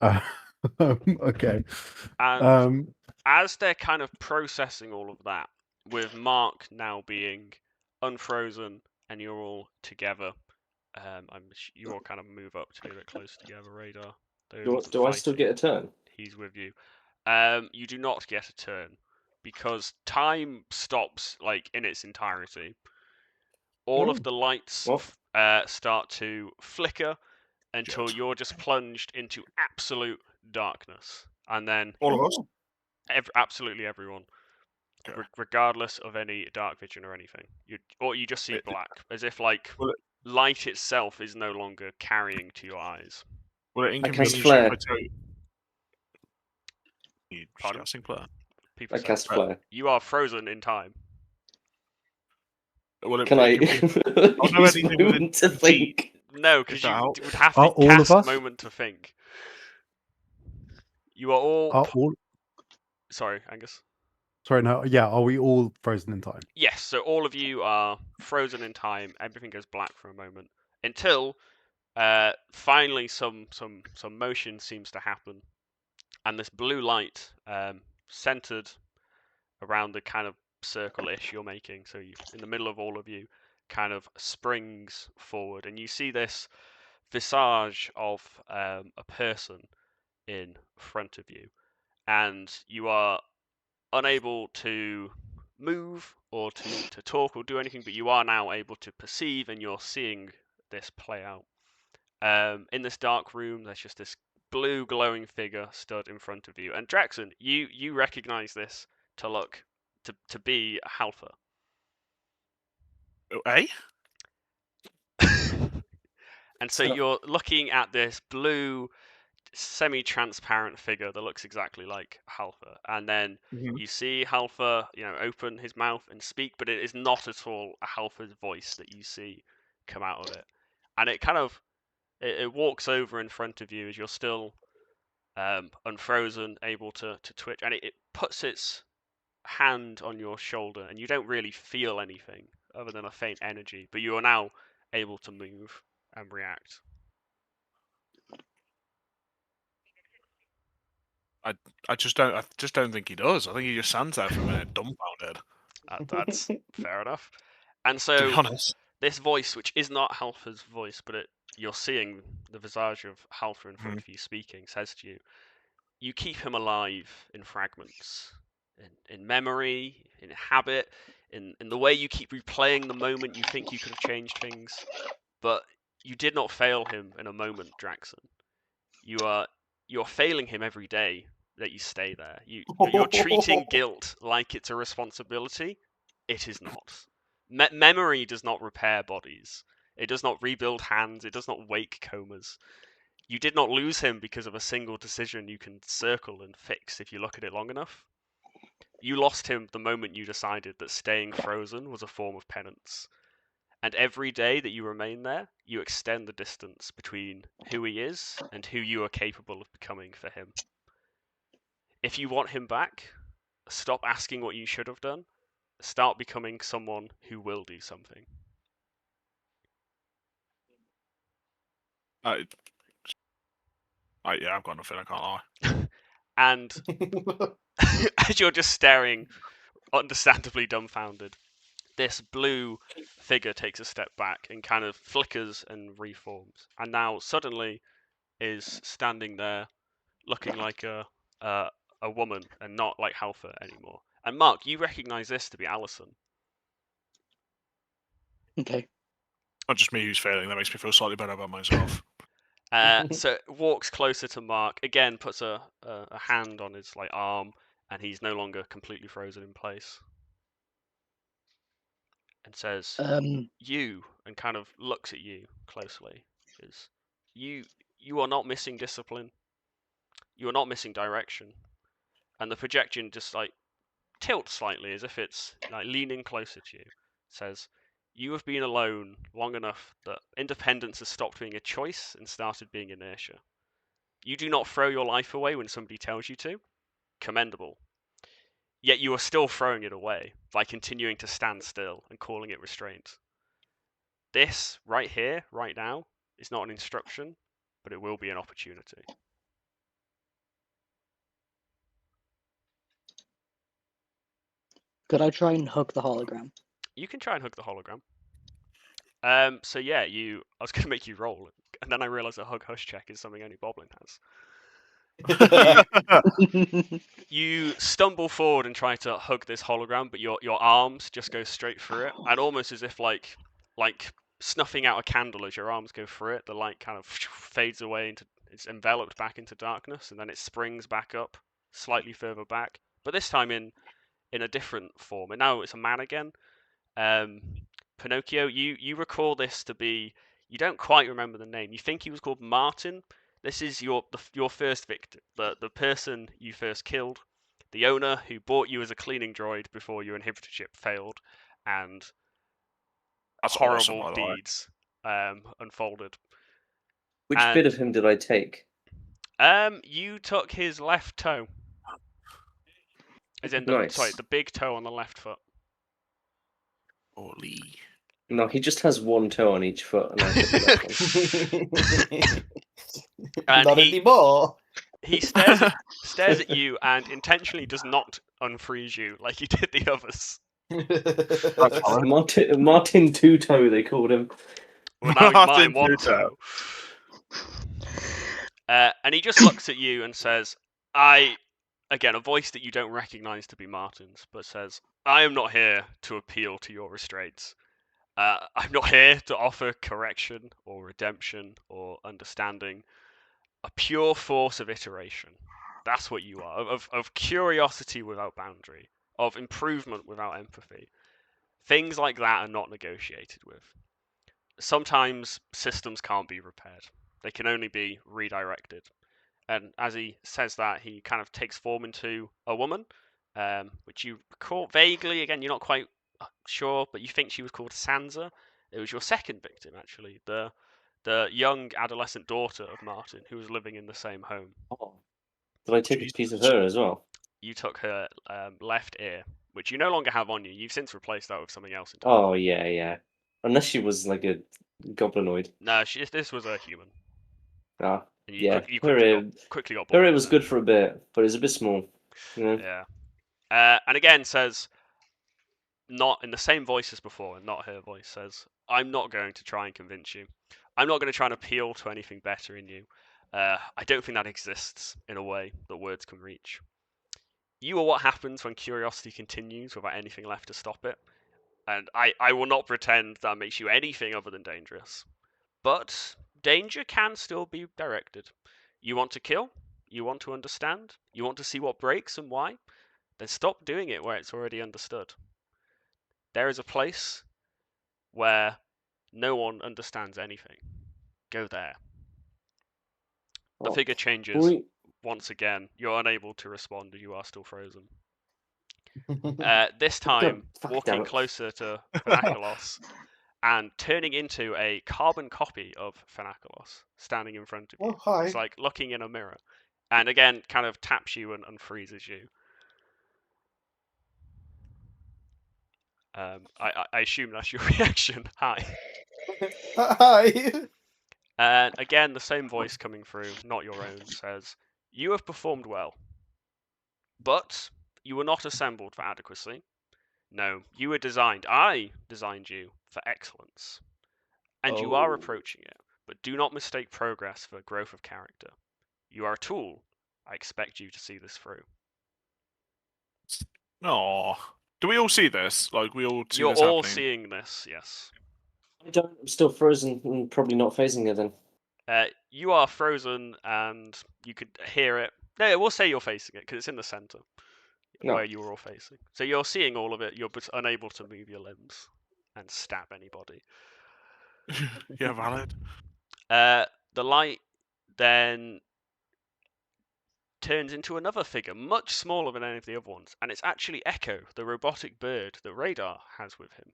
Uh, okay. And Um, as they're kind of processing all of that, with Mark now being unfrozen and you're all together, you all kind of move up to be a bit close together. Radar, though he wasn't Do I still fighting, get a turn? he's with you. You do not get a turn because time stops like in its entirety. All of Oh, the lights well, start to flicker until Good. you're just plunged into absolute darkness, and then All of us. absolutely everyone, Okay. regardless of any dark vision or anything. You just see It, black, as if like will it light itself is no longer carrying to your eyes. will it I cast inconvenience you if I flare. tell you just Pardon? casting player? People I say cast flare. you are frozen in time. Will it Can I inconvenience? Oh no, use anything within movement to 10 feet. think? No, If because that you helps. would have are to all of cast us? moment to think. You are all. Are all? Sorry, Angus. Sorry, no. Yeah, are we all frozen in time? Yes, so all of you are frozen in time. Everything goes black for a moment until finally some motion seems to happen, and this blue light centered around the kind of circle-ish you're making. So you, in the middle of all of you, kind of springs forward, and you see this visage of a person in front of you, and you are unable to move or to talk or do anything, but you are now able to perceive and you're seeing this play out. In this dark room, there's just this blue glowing figure stood in front of you. And Draxon, you recognize this to look to be Halfa. Eh? And so you're looking at this blue semi-transparent figure that looks exactly like Halfa, and then Mhm. you see Halfa, open his mouth and speak, but it is not at all a Halfa's voice that you see come out of it, and it kind of it walks over in front of you as you're still unfrozen, able to twitch, and it puts its hand on your shoulder, and you don't really feel anything other than a faint energy, but you are now able to move and react. I just don't think he does. I think he just stands there for a minute, dumbfounded. That's fair enough. And To be so honest. this voice, which is not Halfa's voice, but you're seeing the visage of Halfa in front Mhm. of you speaking, says to you, you keep him alive in fragments, in memory, in habit, in the way you keep replaying the moment you think you could have changed things, but you did not fail him in a moment, Draxon. You're failing him every day that you stay there. You're treating guilt like it's a responsibility. It is not. Memory does not repair bodies. It does not rebuild hands. It does not wake comas. You did not lose him because of a single decision you can circle and fix if you look at it long enough. You lost him the moment you decided that staying frozen was a form of penance. And every day that you remain there, you extend the distance between who he is and who you are capable of becoming for him. If you want him back, stop asking what you should have done. Start becoming someone who will do something. I, yeah, I've got nothing. I can't lie. And as you're just staring, understandably dumbfounded, this blue figure takes a step back and kind of flickers and reforms, and now suddenly is standing there looking like a woman and not like Halfa anymore. And Mark, you recognise this to be Alison. Okay. Not just me who's failing. That makes me feel slightly better about myself. So walks closer to Mark again, puts a hand on his arm, and he's no longer completely frozen in place, and says, "You," and kind of looks at you closely. Is you are not missing discipline. You are not missing direction, and the projection just tilts slightly as if it's leaning closer to you. Says, "You have been alone long enough that independence has stopped being a choice and started being inertia. You do not throw your life away when somebody tells you to. Commendable. Yet you are still throwing it away by continuing to stand still and calling it restraint. This, right here, right now, is not an instruction, but it will be an opportunity." Could I try and hug the hologram? You can try and hug the hologram. So yeah, I was gonna make you roll, and then I realized a hug hush check is something only Boblin has. You stumble forward and try to hug this hologram, but your arms just go straight through it, and almost as if like snuffing out a candle as your arms go through it, the light kind of fades away into it's enveloped back into darkness, and then it springs back up slightly further back, but this time in a different form, and now it's a man again. Pinocchio, you recall this to be, you don't quite remember the name. You think he was called Martin. This is your first victim, the person you first killed, the owner who bought you as a cleaning droid before your inhibitorship failed, and That's awesome, horrible by the way. deeds unfolded. Which And bit of him did I take? you took his left toe, as in Nice. the big toe on the left foot. Holy. No, he just has one toe on each foot, and I took the left one. And Not anymore. He stares at you and intentionally does not unfreeze you like he did the others. Martin Two Toe, they called him. Well, now he's Martin Martin One Two-Toe. Toe. And he just looks at you and says, again, a voice that you don't recognize to be Martin's, but says, I am not here to appeal to your restraints. I'm not here to offer correction or redemption or understanding. A pure force of iteration. That's what you are. Of curiosity without boundary. Of improvement without empathy. Things like that are not negotiated with. Sometimes systems can't be repaired. They can only be redirected. And as he says that, he kind of takes form into a woman, which you recall vaguely. Again, you're not quite sure, but you think she was called Sansa. It was your second victim, actually. The young adolescent daughter of Martin, who was living in the same home. Oh. Did I take a piece of her as well? You took her left ear, which you no longer have on you. You've since replaced that with something else entirely. Oh, yeah. Unless she was like a goblinoid. No, this was a human. Ah, And yeah. you Her quickly got bored. ear was good for a bit, but it was a bit small. Yeah. And again says, not in the same voice as before, and not her voice, says, I'm not going to try and convince you. I'm not going to try and appeal to anything better in you. I don't think that exists in a way that words can reach. You are what happens when curiosity continues without anything left to stop it. And I will not pretend that makes you anything other than dangerous. But danger can still be directed. You want to kill? You want to understand? You want to see what breaks and why? Then stop doing it where it's already understood. There is a place where no one understands anything. Go there. The Oh, figure changes once again. You're unable to respond. You are still frozen. This time, walking closer to Fanacalos and turning into a carbon copy of Fanacalos, standing in front of you. Oh, hi. It's like looking in a mirror. And again, kind of taps you and unfreezes you. I assume that's your reaction. Hi. Hi. And again, the same voice coming through, not your own, says, You have performed well. But you were not assembled for adequacy. No, you were designed. I designed you for excellence. And you are approaching it. But do not mistake progress for growth of character. You are a tool. I expect you to see this through. Oh, do we all see this? Like, we all see You're this all happening? seeing this, yes. I'm still frozen and probably not facing it then. You are frozen and you could hear it. No, we'll say you're facing it because it's in the center where you were all facing. So you're seeing all of it. You're but unable to move your limbs and stab anybody. Yeah, valid. The light then turns into another figure, much smaller than any of the other ones, and it's actually Echo, the robotic bird that Radar has with him.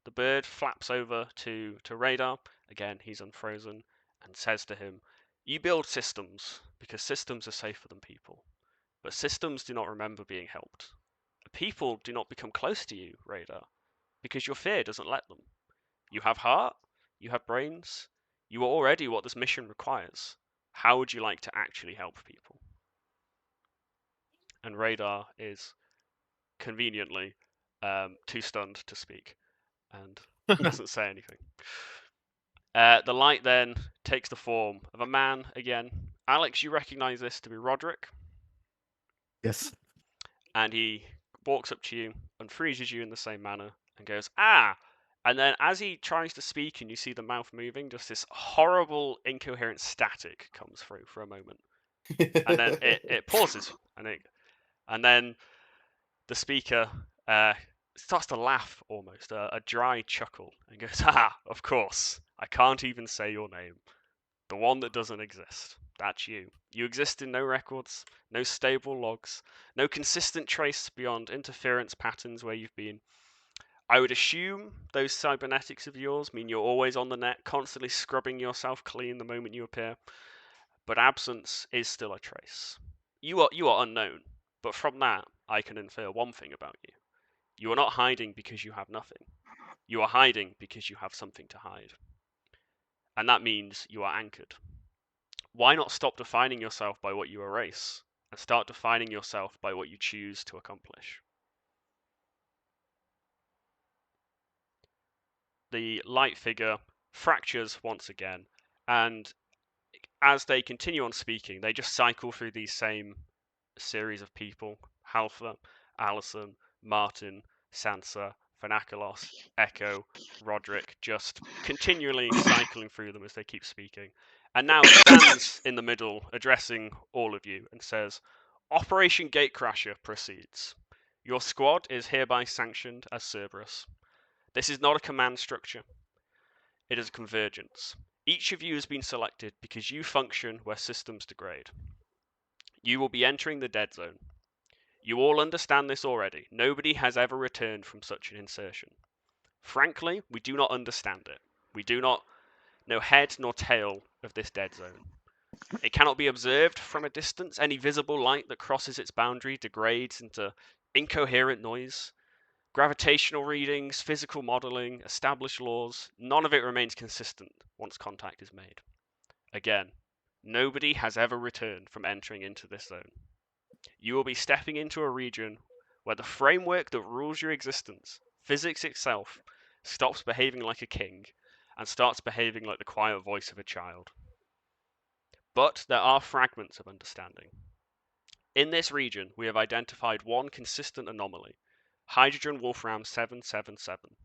The bird flaps over to Radar. Again, he's unfrozen and says to him, You build systems because systems are safer than people. But systems do not remember being helped. People do not become close to you, Radar, because your fear doesn't let them. You have heart, you have brains, you are already what this mission requires. How would you like to actually help people? and Radar is conveniently too stunned to speak and doesn't say anything. The light then takes the form of a man again. Alex, you recognize this to be Roderick, Yes. and he walks up to you and freezes you in the same manner and goes, "Ah!" And then as he tries to speak and you see the mouth moving, just this horrible, incoherent static comes through for a moment. And then it pauses, and then the speaker starts to laugh almost, a dry chuckle, and goes, "Ah, of course, I can't even say your name. The one that doesn't exist. That's you. You exist in no records, no stable logs, no consistent trace beyond interference patterns where you've been. I would assume those cybernetics of yours mean you're always on the net, constantly scrubbing yourself clean the moment you appear. But absence is still a trace. You are unknown, but from that I can infer one thing about you. You are not hiding because you have nothing. You are hiding because you have something to hide. And that means you are anchored. Why not stop defining yourself by what you erase and start defining yourself by what you choose to accomplish?" The light figure fractures once again, and as they continue on speaking, they just cycle through these same series of people: Halfa, Allison, Martin, Sansa, Vanakelos, Echo, Roderick, just continually cycling through them as they keep speaking. And now it stands in the middle, addressing all of you, and says, "Operation Gatecrasher proceeds. Your squad is hereby sanctioned as Cerberus. This is not a command structure. It is a convergence. Each of you has been selected because you function where systems degrade. You will be entering the dead zone. You all understand this already. Nobody has ever returned from such an insertion. Frankly, we do not understand it. We do not know head nor tail of this dead zone. It cannot be observed from a distance. Any visible light that crosses its boundary degrades into incoherent noise. Gravitational readings, physical modeling, established laws, none of it remains consistent once contact is made. Again, nobody has ever returned from entering into this zone. You will be stepping into a region where the framework that rules your existence, physics itself, stops behaving like a king and starts behaving like the quiet voice of a child. But there are fragments of understanding. In this region, we have identified one consistent anomaly: hydrogen wolfram 777,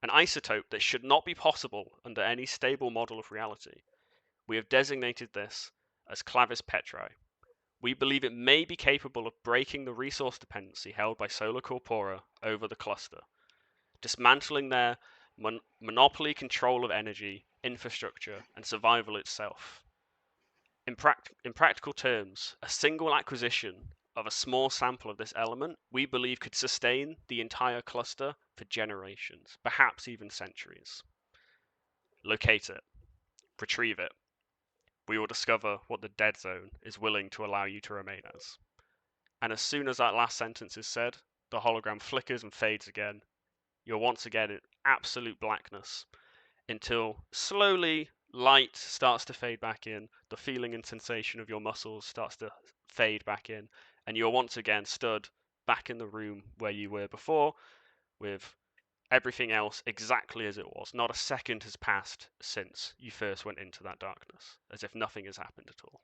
an isotope that should not be possible under any stable model of reality. We have designated this as Clavis Petrae. We believe it may be capable of breaking the resource dependency held by solar corpora over the cluster, dismantling their monopoly control of energy, infrastructure, and survival itself. In practical terms, a single acquisition of a small sample of this element, we believe, could sustain the entire cluster for generations, perhaps even centuries. Locate it. Retrieve it. We will discover what the dead zone is willing to allow you to remain as. And as soon as that last sentence is said, the hologram flickers and fades again. You're once again in absolute blackness until slowly light starts to fade back in, the feeling and sensation of your muscles starts to fade back in, and you're once again stood back in the room where you were before, with everything else exactly as it was. Not a second has passed since you first went into that darkness, as if nothing has happened at all.